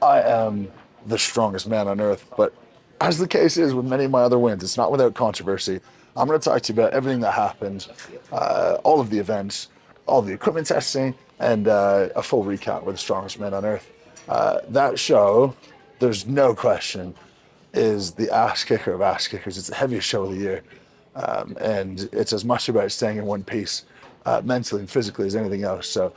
I am the strongest man on earth. But as the case is with many of my other wins, it's not without controversy. I'm going to talk to you about everything that happened, all of the events, all of the equipment testing, and a full recap with the strongest man on earth. That show, there's no question, is the ass kicker of ass kickers. It's the heaviest show of the year. And it's as much about staying in one piece mentally and physically as anything else. So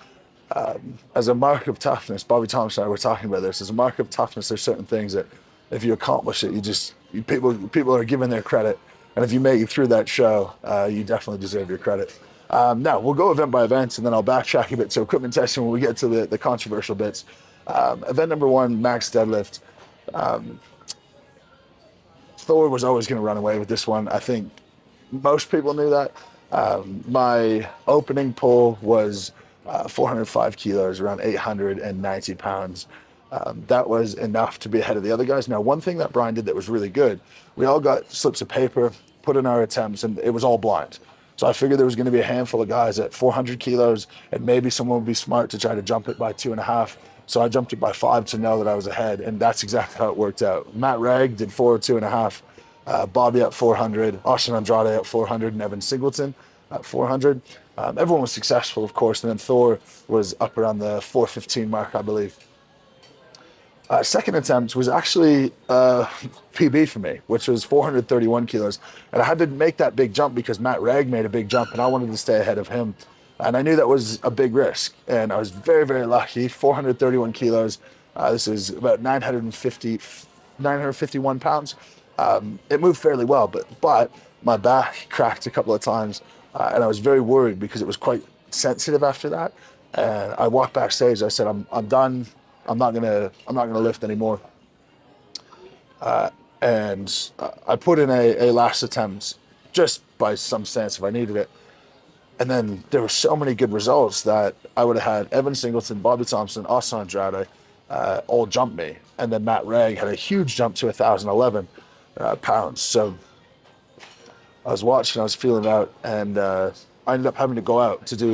as a mark of toughness, Bobby Thompson and I were talking about this. As a mark of toughness, there's certain things that if you accomplish it, people are given their credit, and if you make it through that show, you definitely deserve your credit. Now we'll go event by event, and then I'll backtrack a bit to equipment testing when we get to the controversial bits. Event number one, max deadlift. Thor was always going to run away with this one. I think most people knew that. My opening pull was 405 kilos, around 890 pounds. That was enough to be ahead of the other guys. Now, one thing that Brian did that was really good, we all got slips of paper, put in our attempts, and it was all blind. So I figured there was going to be a handful of guys at 400 kilos, and maybe someone would be smart to try to jump it by 2.5. So I jumped it by 5 to know that I was ahead, and that's exactly how it worked out. Matt Ragg did 402.5. Bobby at 400, Austin Andrade at 400, and Evan Singleton at 400. Everyone was successful, of course, and then Thor was up around the 415 mark, I believe. Second attempt was actually PB for me, which was 431 kilos. And I had to make that big jump because Matt Ragg made a big jump, and I wanted to stay ahead of him. And I knew that was a big risk, and I was very, very lucky. 431 kilos. This is about 951 pounds. It moved fairly well, but my back cracked a couple of times, and I was very worried because it was quite sensitive after that. And I walked backstage. I said, "I'm done. I'm not gonna lift anymore." And I put in a last attempt just by some sense if I needed it. And then there were so many good results that I would have had Evan Singleton, Bobby Thompson, Austin Andrade all jump me. And then Matt Ragg had a huge jump to 1,011 pounds. So I was watching, I was feeling out, and I ended up having to go out to do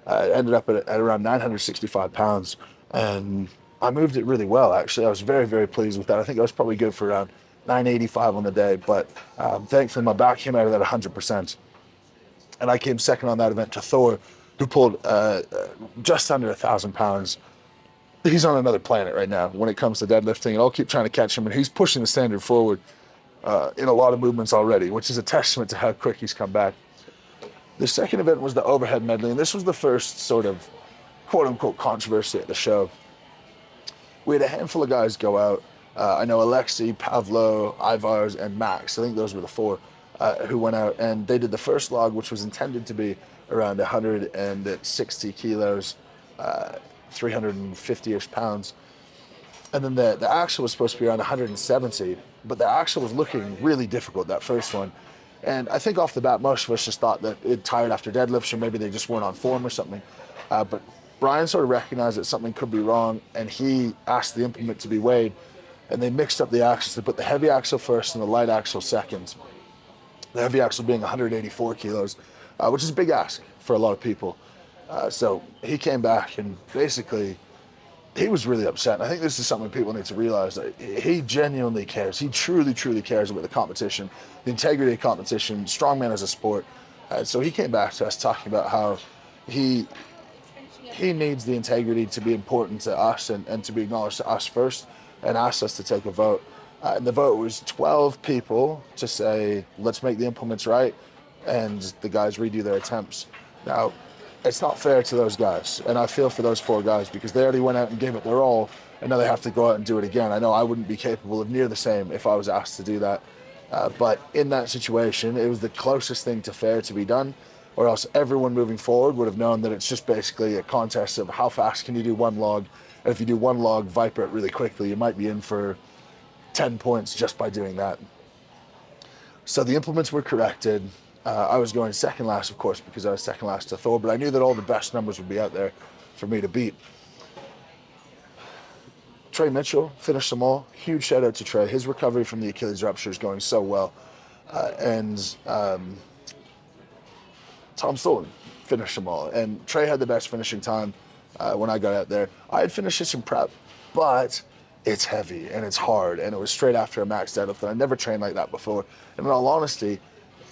ended up at around 965 pounds. And I moved it really well, actually. I was very, very pleased with that. I think I was probably good for around 985 on the day, but thankfully my back came out of that 100%. And I came second on that event to Thor, who pulled just under 1,000 pounds. He's on another planet right now when it comes to deadlifting, and I'll keep trying to catch him, and he's pushing the standard forward in a lot of movements already, which is a testament to how quick he's come back. The second event was the overhead medley, and this was the first sort of quote-unquote controversy at the show. We had a handful of guys go out. I know Alexei, Pavlo, Ivars, and Max. I think those were the four who went out, and they did the first log, which was intended to be around 160 kilos, 350-ish pounds. And then the axle was supposed to be around 170, but the axle was looking really difficult, that first one. And I think off the bat, most of us just thought that it tired after deadlifts, or maybe they just weren't on form or something. But Brian sort of recognized that something could be wrong, and he asked the implement to be weighed, and they mixed up the axles. They put the heavy axle first and the light axle second. The heavy axle being 184 kilos, which is a big ask for a lot of people. So he came back, and basically he was really upset. And I think this is something people need to realize, that he genuinely cares. He truly, truly cares about the competition, the integrity of competition, strongman as a sport. So he came back to us talking about how he needs the integrity to be important to us and to be acknowledged to us first, and asked us to take a vote. And the vote was 12 people to say, let's make the implements right, and the guys redo their attempts. Now, it's not fair to those guys, and I feel for those 4 guys because they already went out and gave it their all, and now they have to go out and do it again. I know I wouldn't be capable of near the same if I was asked to do that, but in that situation, it was the closest thing to fair to be done, or else everyone moving forward would have known that it's just basically a contest of how fast can you do one log, and if you do one log, viper it really quickly, you might be in for 10 points just by doing that. So the implements were corrected. I was going second last, of course, because I was second last to Thor, but I knew that all the best numbers would be out there for me to beat. Trey Mitchell finished them all. Huge shout out to Trey. His recovery from the Achilles rupture is going so well. And Tom Stolen finished them all. And Trey had the best finishing time when I got out there. I had finished this in prep, but it's heavy and it's hard, and it was straight after a max deadlift, and I never trained like that before. And in all honesty,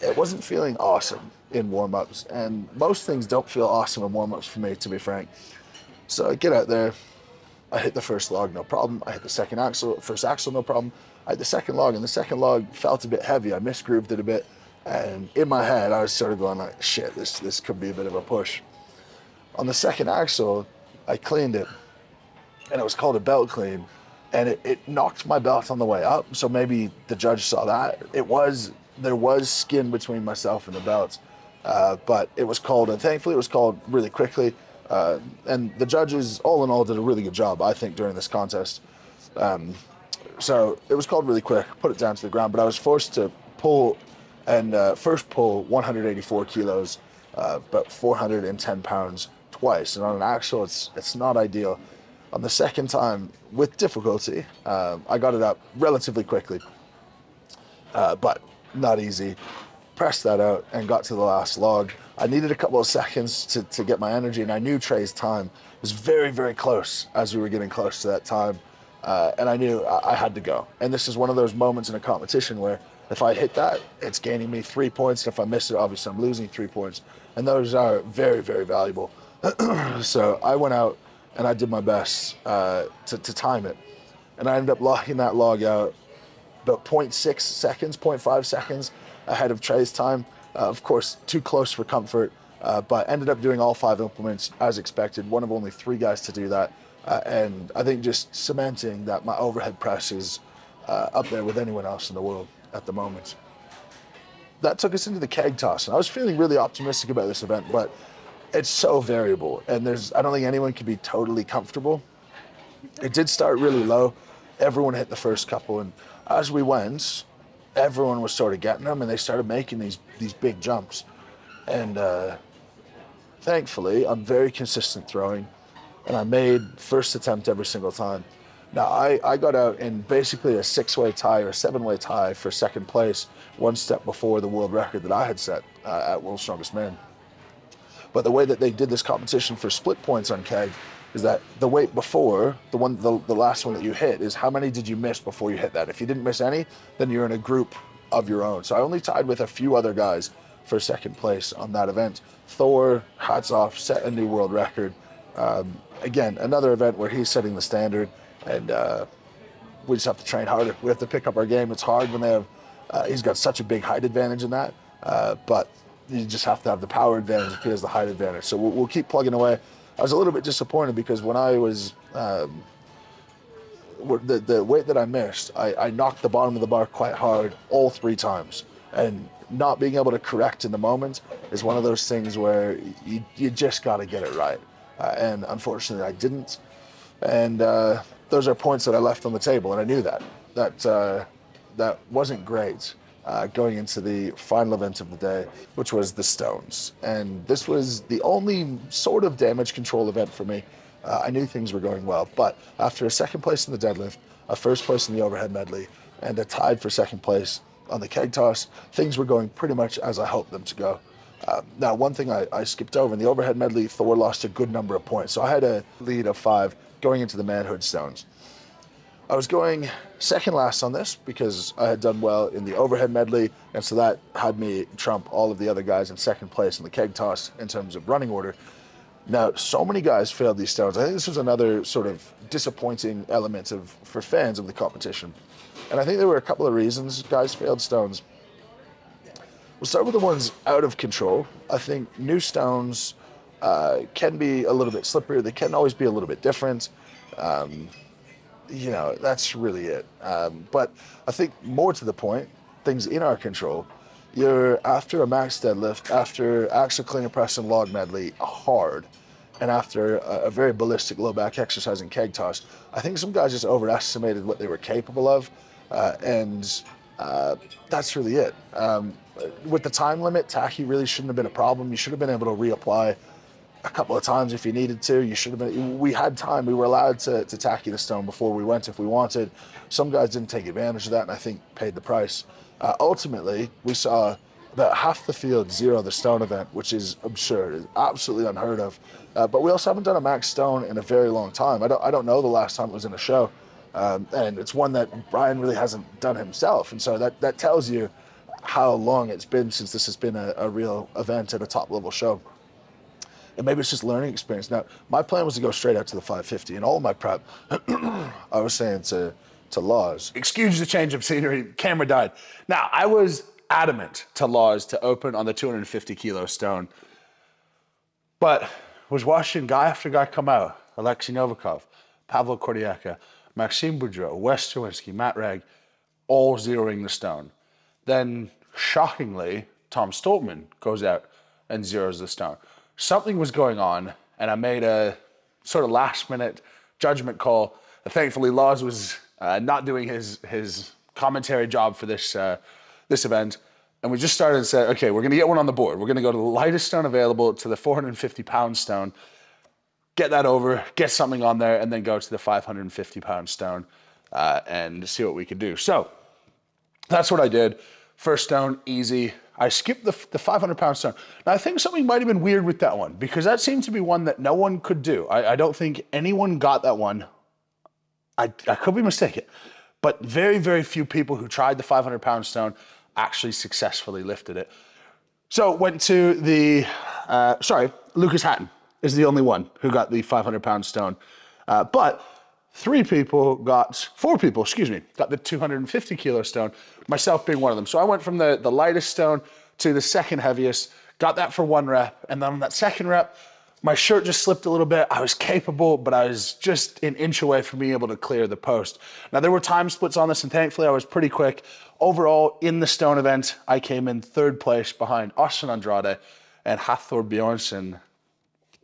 it wasn't feeling awesome in warm-ups, and most things don't feel awesome in warm-ups for me, to be frank. So I get out there, I hit the first log, no problem. I hit the first axle, no problem. I hit the second log, and the second log felt a bit heavy. I misgrooved it a bit, and in my head, I was sort of going like, shit, this could be a bit of a push. On the second axle, I cleaned it, and it was called a belt clean, and it knocked my belt on the way up, so maybe the judge saw that. There was skin between myself and the belt, but it was called, and thankfully it was called really quickly, and the judges, all in all, did a really good job, I think, during this contest. So it was called really quick, put it down to the ground, but I was forced to pull, and first pull 184 kilos, about 410 pounds twice, and on an axle, it's not ideal. On the second time, with difficulty, I got it up relatively quickly, but not easy. Pressed that out and got to the last log. I needed a couple of seconds to get my energy, and I knew Trey's time was very, very close as we were getting close to that time, and I knew I had to go. And this is one of those moments in a competition where if I hit that, it's gaining me 3 points, and if I miss it, obviously I'm losing 3 points, and those are very, very valuable. So I went out and I did my best to time it. And I ended up locking that log out about 0.6 seconds, 0.5 seconds ahead of Trey's time. Of course, too close for comfort, but ended up doing all 5 implements as expected. One of only 3 guys to do that. And I think just cementing that my overhead press is up there with anyone else in the world at the moment. That took us into the keg toss. And I was feeling really optimistic about this event, but it's so variable, and I don't think anyone can be totally comfortable. It did start really low. Everyone hit the first couple, and as we went, everyone was sort of getting them, and they started making these big jumps. And thankfully, I'm very consistent throwing, and I made first attempt every single time. Now, I got out in basically a 6-way tie or a 7-way tie for second place, one step before the world record that I had set at World's Strongest Man. But the way that they did this competition for split points on keg is that the weight before, the last one that you hit, is how many did you miss before you hit that. If you didn't miss any, then you're in a group of your own. So I only tied with a few other guys for second place on that event. Thor, hats off, set a new world record. Again, another event where he's setting the standard, and we just have to train harder. We have to pick up our game. It's hard when they have, he's got such a big height advantage in that, but you just have to have the power advantage if he has the height advantage. So we'll keep plugging away. I was a little bit disappointed because when I was, the weight that I missed, I knocked the bottom of the bar quite hard all 3 times. And not being able to correct in the moment is one of those things where you just got to get it right. And unfortunately I didn't. And those are points that I left on the table, and I knew that. That wasn't great. Going into the final event of the day, which was the stones. And this was the only sort of damage control event for me. I knew things were going well, but after a second place in the deadlift, a first place in the overhead medley, and a tied for second place on the keg toss, things were going pretty much as I hoped them to go. Now, one thing I skipped over, in the overhead medley, Thor lost a good number of points. So I had a lead of 5 going into the manhood stones. I was going second last on this because I had done well in the overhead medley, and so that had me trump all of the other guys in second place in the keg toss in terms of running order. Now, so many guys failed these stones. I think this was another sort of disappointing element for fans of the competition. And I think there were a couple of reasons guys failed stones. We'll start with the ones out of control. I think new stones can be a little bit slipperier. They can always be a little bit different. You know, that's really it. But I think more to the point, things in our control, you're after a max deadlift, after axle clean and press and log medley hard, and after a very ballistic low back exercise and keg toss, I think some guys just overestimated what they were capable of, and that's really it. With the time limit, tacky really shouldn't have been a problem. You should have been able to reapply a couple of times if you needed to. You should have been. We had time. We were allowed to tacky the stone before we went if we wanted. Some guys didn't take advantage of that, and I think paid the price. Ultimately, we saw about half the field zero the stone event, which is absurd. It's absolutely unheard of. But we also haven't done a max stone in a very long time. I don't know the last time it was in a show. And it's one that Brian really hasn't done himself. And so that tells you how long it's been since this has been a real event at a top level show. And maybe it's just learning experience. Now, my plan was to go straight out to the 550, and all of my prep, I was saying to Laws, excuse the change of scenery, camera died. Now, I was adamant to Laws to open on the 250 kilo stone, but was watching guy after guy come out. Alexei Novikov, Pavel Kordiaka, Maxime Boudreau, Wes Czerwinski, Matt Reg, all zeroing the stone. Then, shockingly, Tom Stoltman goes out and zeroes the stone. Something was going on, and I made a sort of last-minute judgment call. Thankfully, Laws was not doing his commentary job for this event, and we just started and said, okay, we're going to get one on the board. We're going to go to the lightest stone available, to the 450-pound stone, get that over, get something on there, and then go to the 550-pound stone and see what we could do. So that's what I did. First stone, easy. I skipped the 500-pound stone. Now, I think something might have been weird with that one, because that seemed to be one that no one could do. I don't think anyone got that one. I could be mistaken, but very, very few people who tried the 500-pound stone actually successfully lifted it. So went to the, Lucas Hatton is the only one who got the 500-pound stone. But four people, got the 250 kilo stone, myself being one of them. So I went from the lightest stone to the second heaviest, got that for one rep. And then on that second rep, my shirt just slipped a little bit. I was capable, but I was just an inch away from being able to clear the post. Now, there were time splits on this, and thankfully I was pretty quick. Overall, in the stone event, I came in third place behind Austin Andrade and Hathor Bjornsson.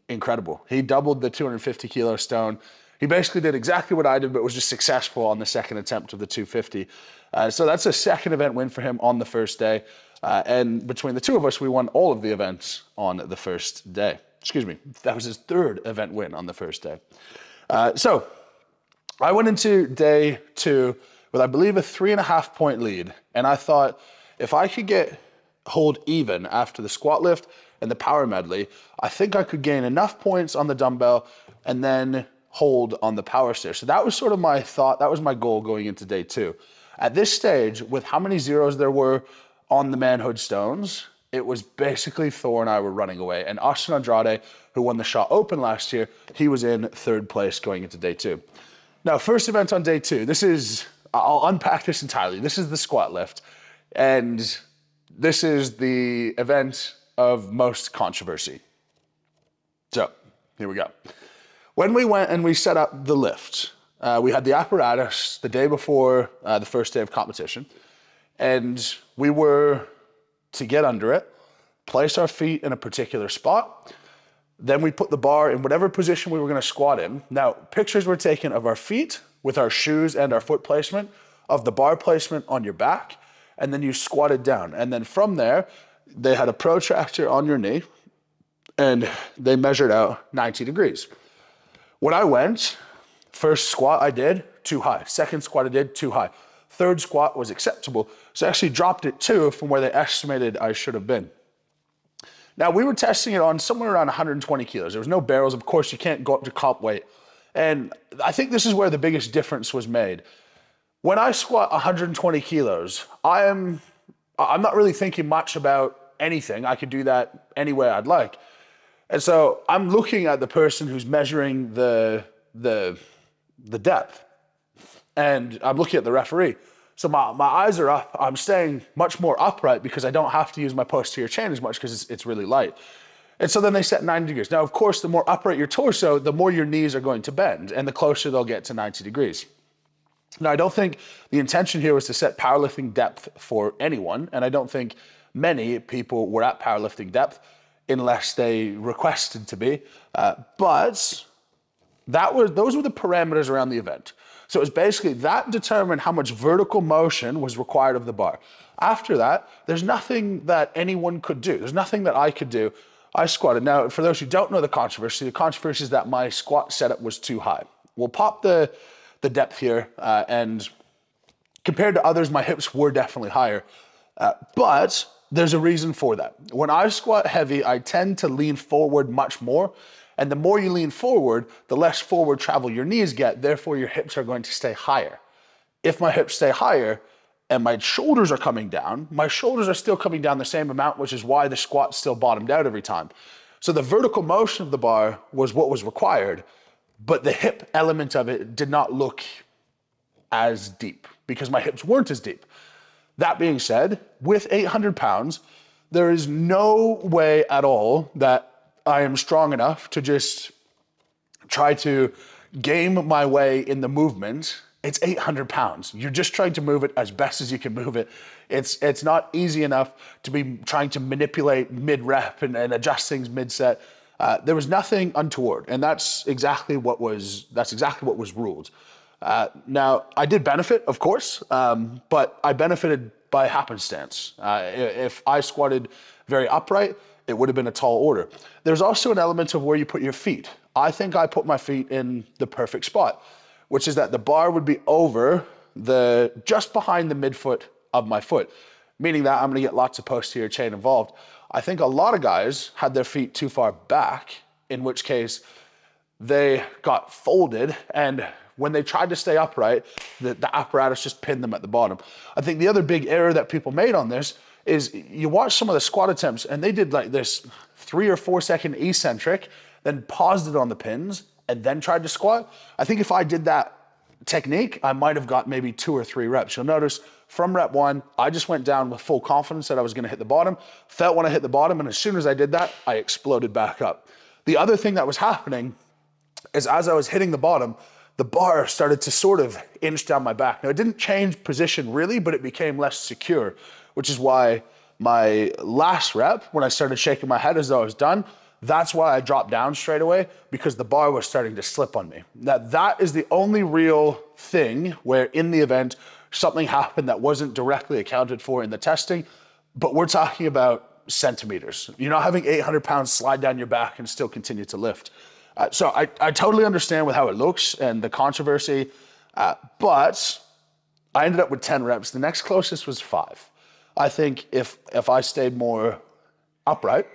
Incredible. He doubled the 250 kilo stone. He basically did exactly what I did, but was just successful on the second attempt of the 250. So that's a second event win for him on the first day. And between the two of us, we won all of the events on the first day. Excuse me, that was his third event win on the first day. So I went into day two with, I believe, a 3.5 point lead. And I thought, if I could hold even after the squat lift and the power medley, I think I could gain enough points on the dumbbell and then hold on the power stair. So that was sort of my thought. That was my goal going into day two. At this stage, with how many zeros there were on the manhood stones, it was basically Thor and I were running away. And Austin Andrade, who won the shot open last year, he was in third place going into day two. Now, first event on day two, I'll unpack this entirely. This is the squat lift. And this is the event of most controversy. So, here we go. When we went and we set up the lift, we had the apparatus the day before the first day of competition, and we were to get under it, place our feet in a particular spot, then we put the bar in whatever position we were going to squat in. Now, pictures were taken of our feet with our shoes and our foot placement, of the bar placement on your back, and then you squatted down. And then from there, they had a protractor on your knee, and they measured out 90 degrees. When I went, first squat I did, too high. Second squat I did, too high. Third squat was acceptable. So I actually dropped it 2 from where they estimated I should have been. Now, we were testing it on somewhere around 120 kilos. There was no barrels. Of course, you can't go up to comp weight. And I think this is where the biggest difference was made. When I squat 120 kilos, I'm not really thinking much about anything. I could do that any way I'd like. And so I'm looking at the person who's measuring the depth, and I'm looking at the referee. So my eyes are up. I'm staying much more upright because I don't have to use my posterior chain as much because it's really light. And so then they set 90 degrees. Now, of course, the more upright your torso, the more your knees are going to bend, and the closer they'll get to 90 degrees. Now, I don't think the intention here was to set powerlifting depth for anyone, and I don't think many people were at powerlifting depth unless they requested to be. But those were the parameters around the event. So it was basically that determined how much vertical motion was required of the bar. After that, there's nothing that anyone could do. There's nothing that I could do. I squatted. Now, for those who don't know the controversy is that my squat setup was too high. We'll pop the depth here, and compared to others, my hips were definitely higher. But there's a reason for that. When I squat heavy, I tend to lean forward much more, And the more you lean forward, the less forward travel your knees get, therefore your hips are going to stay higher. If my hips stay higher and my shoulders are coming down, my shoulders are still coming down the same amount, which is why the squat still bottomed out every time. So the vertical motion of the bar was what was required, but the hip element of it did not look as deep because my hips weren't as deep. That being said, with 800 pounds, there is no way at all that I am strong enough to just try to game my way in the movement. It's 800 pounds. You're just trying to move it as best as you can move it. It's not easy enough to be trying to manipulate mid-rep and adjust things mid-set. There was nothing untoward, and that's exactly what was ruled. Now, I did benefit, of course, but I benefited by happenstance. If I squatted very upright, it would have been a tall order. There's also an element of where you put your feet. I think I put my feet in the perfect spot, which is that the bar would be over just behind the midfoot of my foot, meaning that I'm gonna get lots of posterior chain involved. I think a lot of guys had their feet too far back, in which case they got folded, and when they tried to stay upright, the apparatus just pinned them at the bottom. I think the other big error that people made on this is you watch some of the squat attempts and they did like this 3 or 4 second eccentric, then paused it on the pins and then tried to squat. I think if I did that technique, I might have got maybe 2 or 3 reps. You'll notice from rep 1, I just went down with full confidence that I was gonna hit the bottom, felt when I hit the bottom, and as soon as I did that, I exploded back up. The other thing that was happening is as I was hitting the bottom, the bar started to sort of inch down my back. Now, it didn't change position really, but it became less secure, which is why my last rep, when I started shaking my head as though I was done, that's why I dropped down straight away, because the bar was starting to slip on me. Now, that is the only real thing where in the event something happened that wasn't directly accounted for in the testing, but we're talking about centimeters. You're not having 800 pounds slide down your back and still continue to lift. So I totally understand with how it looks and the controversy, but I ended up with 10 reps. The next closest was 5. I think if I stayed more upright,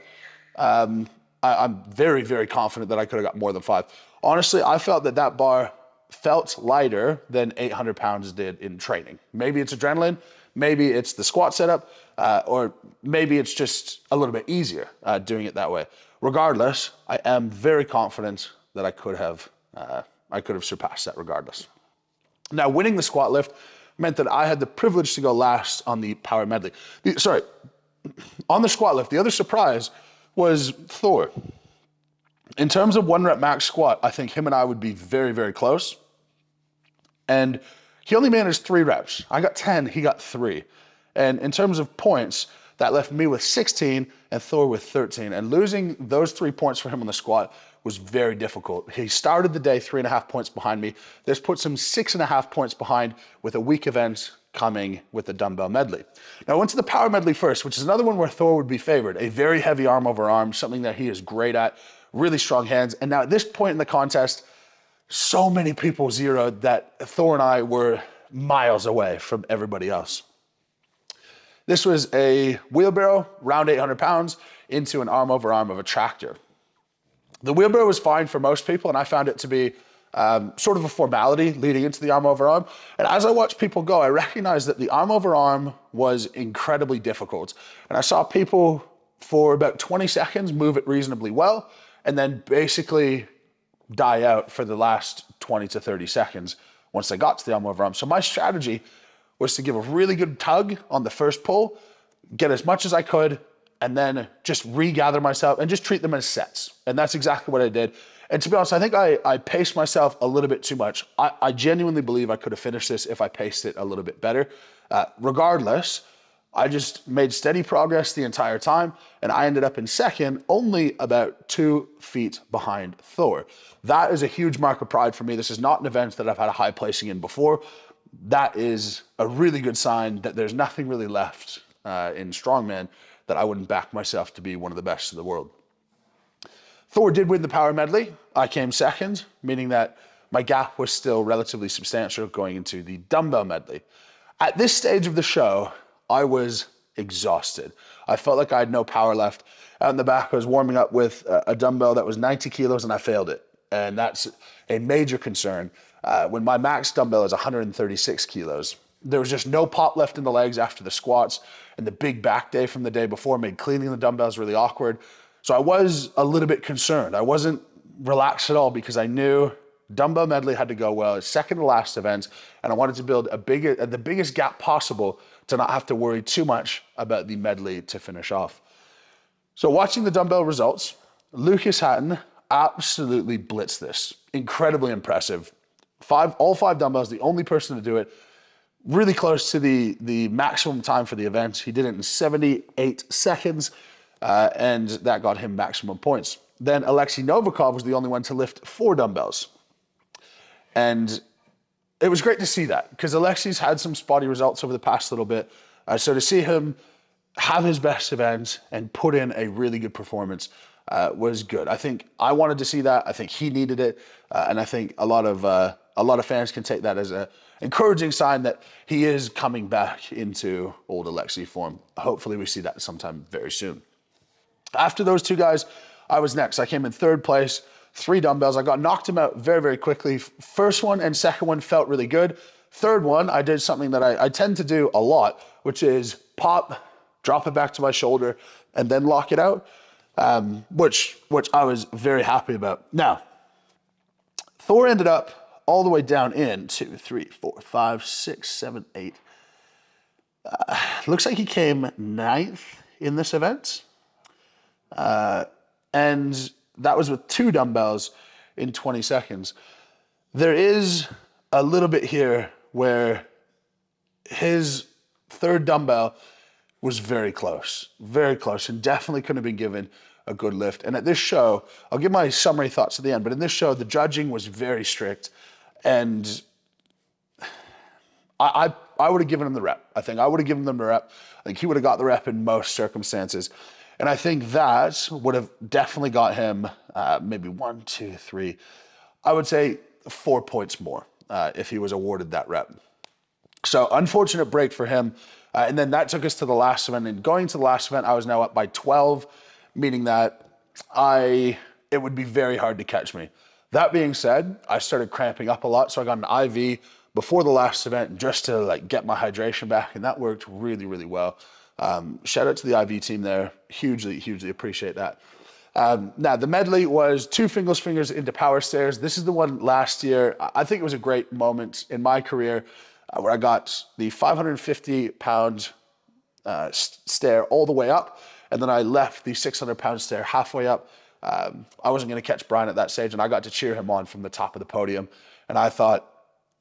I'm very, very confident that I could have got more than 5. Honestly, I felt that bar felt lighter than 800 pounds did in training. Maybe it's adrenaline, maybe it's the squat setup, or maybe it's just a little bit easier doing it that way. Regardless, I am very confident that I could have surpassed that regardless. Now, winning the squat lift meant that I had the privilege to go last on the power medley. On the squat lift, the other surprise was Thor. In terms of 1 rep max squat, I think him and I would be very, very close. And he only managed 3 reps. I got 10, he got 3. And in terms of points, that left me with 16 and Thor with 13. And losing those 3 points for him on the squat was very difficult. He started the day 3.5 points behind me. This puts him 6.5 points behind with a weak event coming with the dumbbell medley. Now I went to the power medley first, which is another one where Thor would be favored. A very heavy arm over arm, something that he is great at, really strong hands. And now at this point in the contest, so many people zeroed that Thor and I were miles away from everybody else. This was a wheelbarrow, around 800 pounds, into an arm over arm of a tractor. The wheelbarrow was fine for most people, and I found it to be sort of a formality leading into the arm over arm. And as I watched people go, I recognized that the arm over arm was incredibly difficult. And I saw people for about 20 seconds move it reasonably well, and then basically die out for the last 20 to 30 seconds once they got to the arm over arm. So my strategy was to give a really good tug on the first pull, get as much as I could, and then just regather myself and just treat them as sets. And that's exactly what I did. And to be honest, I think I paced myself a little bit too much. I genuinely believe I could have finished this if I paced it a little bit better. Regardless, I just made steady progress the entire time, and I ended up in second, only about 2 feet behind Thor. That is a huge mark of pride for me. This is not an event that I've had a high placing in before. That is a really good sign that there's nothing really left in strongman that I wouldn't back myself to be one of the best in the world. Thor did win the power medley. I came second, meaning that my gap was still relatively substantial going into the dumbbell medley. At this stage of the show, I was exhausted. I felt like I had no power left. Out in the back, I was warming up with a dumbbell that was 90 kilos and I failed it. And that's a major concern. When my max dumbbell is 136 kilos, there was just no pop left in the legs after the squats, and the big back day from the day before made cleaning the dumbbells really awkward. So I was a little bit concerned. I wasn't relaxed at all because I knew dumbbell medley had to go well. It's second to last event, and I wanted to build the biggest gap possible to not have to worry too much about the medley to finish off. So watching the dumbbell results, Lucas Hatton absolutely blitzed this. Incredibly impressive. All five dumbbells, the only person to do it. Really close to the maximum time for the event. He did it in 78 seconds, and that got him maximum points. Then Alexei Novikov was the only one to lift 4 dumbbells. And it was great to see that, because Alexei's had some spotty results over the past little bit. So to see him have his best event and put in a really good performance was good. I think I wanted to see that. I think he needed it. And I think a lot of fans can take that as a encouraging sign that he is coming back into old Alexei form. Hopefully we see that sometime very soon. After those two guys, I was next. I came in 3rd place, 3 dumbbells. I got knocked him out very, very quickly. First one and second one felt really good. Third one, I did something that I tend to do a lot, which is pop, drop it back to my shoulder, and then lock it out, which I was very happy about. Now, Thor ended up all the way down in 2, 3, 4, 5, 6, 7, 8. Looks like he came 9th in this event. And that was with 2 dumbbells in 20 seconds. There is a little bit here where his 3rd dumbbell was very close, and definitely couldn't have been given a good lift. And at this show, I'll give my summary thoughts at the end, but in this show, the judging was very strict. And I would have given him the rep. I think I would have given him the rep. I think he would have got the rep in most circumstances. And I think that would have definitely got him maybe 1, 2, 3, I would say 4 points more if he was awarded that rep. So unfortunate break for him. And then that took us to the last event. And going to the last event, I was now up by 12, meaning that it would be very hard to catch me. That being said, I started cramping up a lot, so I got an IV before the last event just to get my hydration back, and that worked really, really well. Shout out to the IV team there. Hugely, hugely appreciate that. Now, the medley was 2 fingers into power stairs. This is the one last year. I think it was a great moment in my career where I got the 550-pound stair all the way up, and then I left the 600-pound stair halfway up. I wasn't going to catch Brian at that stage, and I got to cheer him on from the top of the podium. And I thought,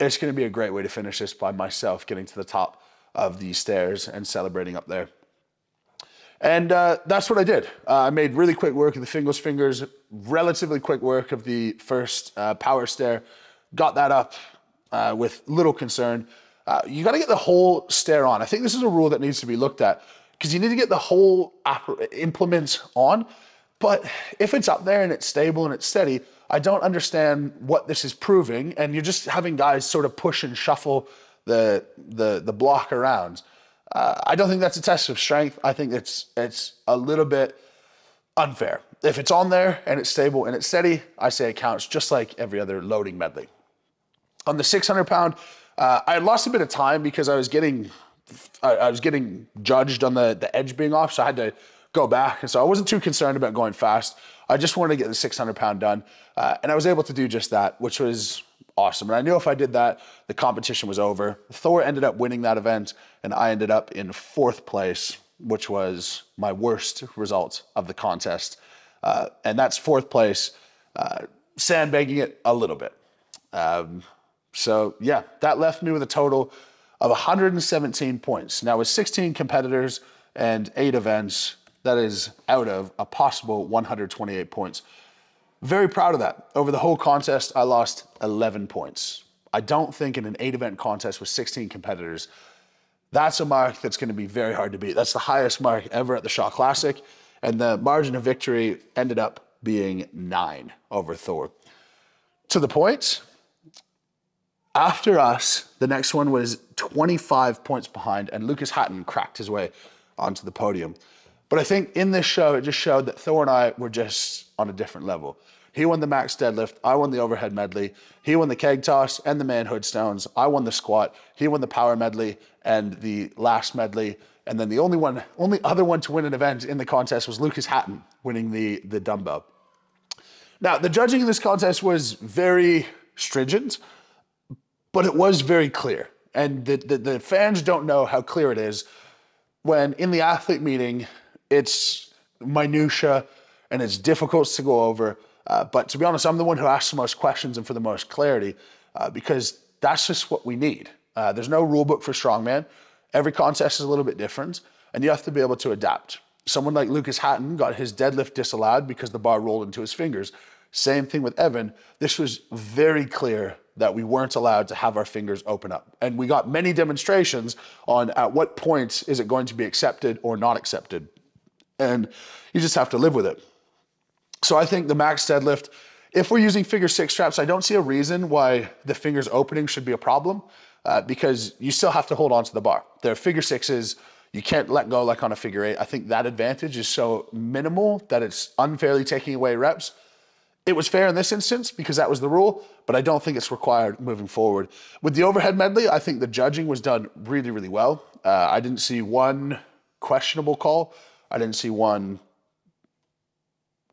it's going to be a great way to finish this by myself getting to the top of the stairs and celebrating up there. And that's what I did. I made really quick work of the fingers, relatively quick work of the first power stair, got that up with little concern. You got to get the whole stair on. I think this is a rule that needs to be looked at, because you need to get the whole implement on. But if it's up there and it's stable and it's steady, I don't understand what this is proving. And you're just having guys sort of push and shuffle the block around. I don't think that's a test of strength. I think it's a little bit unfair. If it's on there and it's stable and it's steady, I say it counts, just like every other loading medley. On the 600-pound, I had lost a bit of time because I was getting judged on the edge being off, so I had to go back. And so I wasn't too concerned about going fast. I just wanted to get the 600-pound done. And I was able to do just that, which was awesome. And I knew if I did that, the competition was over. Thor ended up winning that event, and I ended up in 4th place, which was my worst result of the contest. And that's 4th place, sandbagging it a little bit. So yeah, that left me with a total of 117 points. Now with 16 competitors and 8 events, that is out of a possible 128 points. Very proud of that. Over the whole contest, I lost 11 points. I don't think in an 8-event contest with 16 competitors, that's a mark that's going to be very hard to beat. That's the highest mark ever at the Shaw Classic, and the margin of victory ended up being 9 over Thor. To the point, after us, the next one was 25 points behind, and Lucas Hatton cracked his way onto the podium. But I think in this show, it just showed that Thor and I were just on a different level. He won the max deadlift, I won the overhead medley. He won the keg toss and the manhood stones. I won the squat. He won the power medley and the last medley. And then the only other one to win an event in the contest was Lucas Hatton, winning the dumbbell. Now, the judging in this contest was very stringent, but it was very clear. And the fans don't know how clear it is when in the athlete meeting, it's minutia and it's difficult to go over. But to be honest, I'm the one who asks the most questions and for the most clarity because that's just what we need. There's no rule book for strongman. Every contest is a little bit different and you have to be able to adapt. Someone like Lucas Hatton got his deadlift disallowed because the bar rolled into his fingers. Same thing with Evan. This was very clear that we weren't allowed to have our fingers open up. And we got many demonstrations on at what point is it going to be accepted or not accepted. And you just have to live with it. So I think the max deadlift, if we're using figure 6 straps, I don't see a reason why the fingers opening should be a problem because you still have to hold on to the bar. There are figure 6s, you can't let go like on a figure 8. I think that advantage is so minimal that it's unfairly taking away reps. It was fair in this instance because that was the rule, but I don't think it's required moving forward. With the overhead medley, I think the judging was done really, really well. I didn't see one questionable call. I didn't see one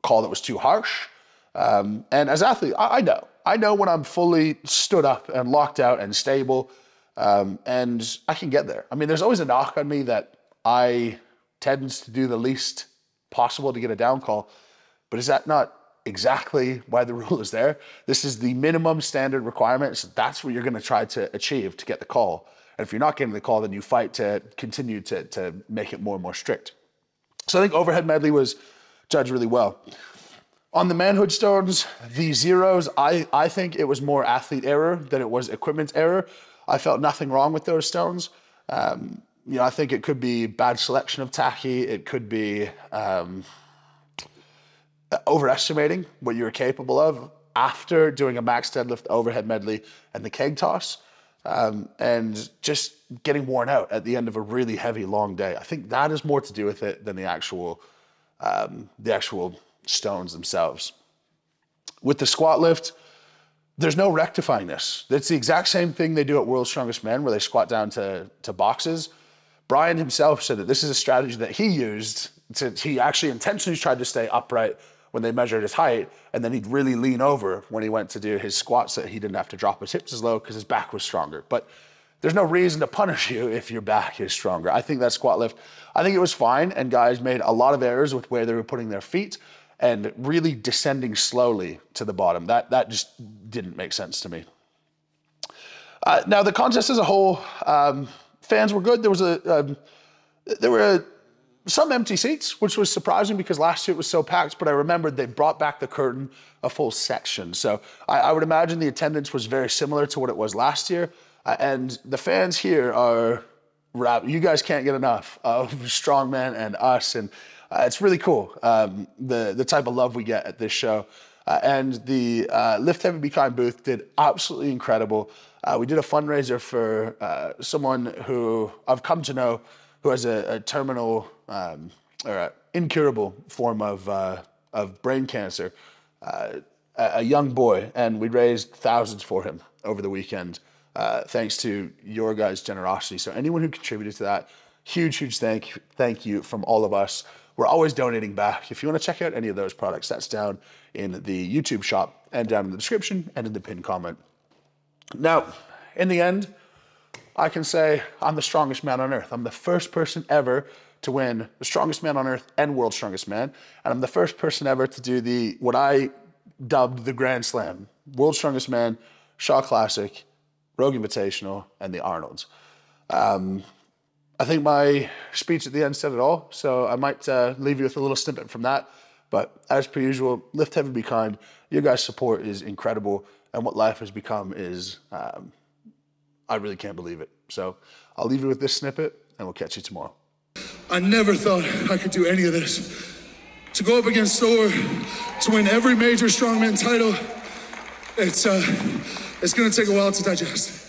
call that was too harsh. And as an athlete, I know when I'm fully stood up and locked out and stable, and I can get there. I mean, there's always a knock on me that I tend to do the least possible to get a down call, but is that not exactly why the rule is there? This is the minimum standard requirement. So that's what you're going to try to achieve to get the call. And if you're not getting the call, then you fight to continue to make it more and more strict. So I think overhead medley was judged really well. On the manhood stones, the zeros, I think it was more athlete error than it was equipment error. I felt nothing wrong with those stones. You know, I think it could be bad selection of tacky. It could be overestimating what you were capable of after doing a max deadlift, overhead medley, and the keg toss, and just getting worn out at the end of a really heavy, long day. I think that is more to do with it than the actual stones themselves. With the squat lift, there's no rectifying this. It's the exact same thing they do at World's Strongest Man where they squat down to boxes. Brian himself said that this is a strategy that he used. He actually intentionally tried to stay upright when they measured his height, and then he'd really lean over when he went to do his squats so that he didn't have to drop his hips as low because his back was stronger. But there's no reason to punish you if your back is stronger. I think that squat lift, I think it was fine, and guys made a lot of errors with where they were putting their feet and really descending slowly to the bottom. That just didn't make sense to me. Now the contest as a whole, fans were good. There were some empty seats, which was surprising because last year it was so packed, but I remembered they brought back the curtain a full section. So I would imagine the attendance was very similar to what it was last year. And the fans here are, you guys can't get enough of Strongman and us. And it's really cool, the type of love we get at this show. And the Lift Heavy Be Kind booth did absolutely incredible. We did a fundraiser for someone who I've come to know who has a terminal or an incurable form of brain cancer, a young boy, and we raised thousands for him over the weekend, thanks to your guys' generosity. So anyone who contributed to that, huge thank you from all of us. We're always donating back. If you want to check out any of those products, that's down in the YouTube shop and down in the description and in the pinned comment. Now, in the end, I can say I'm the strongest man on earth. I'm the first person ever to win the Strongest Man on Earth and World's Strongest Man. And I'm the first person ever to do what I dubbed the Grand Slam: World's Strongest Man, Shaw Classic, Rogue Invitational, and the Arnold's. I think my speech at the end said it all, so I might leave you with a little snippet from that. But as per usual, lift heavy, be kind. Your guys' support is incredible, and what life has become is, I really can't believe it. So I'll leave you with this snippet, and we'll catch you tomorrow. I never thought I could do any of this. To go up against Thor, to win every major strongman title, it's gonna take a while to digest.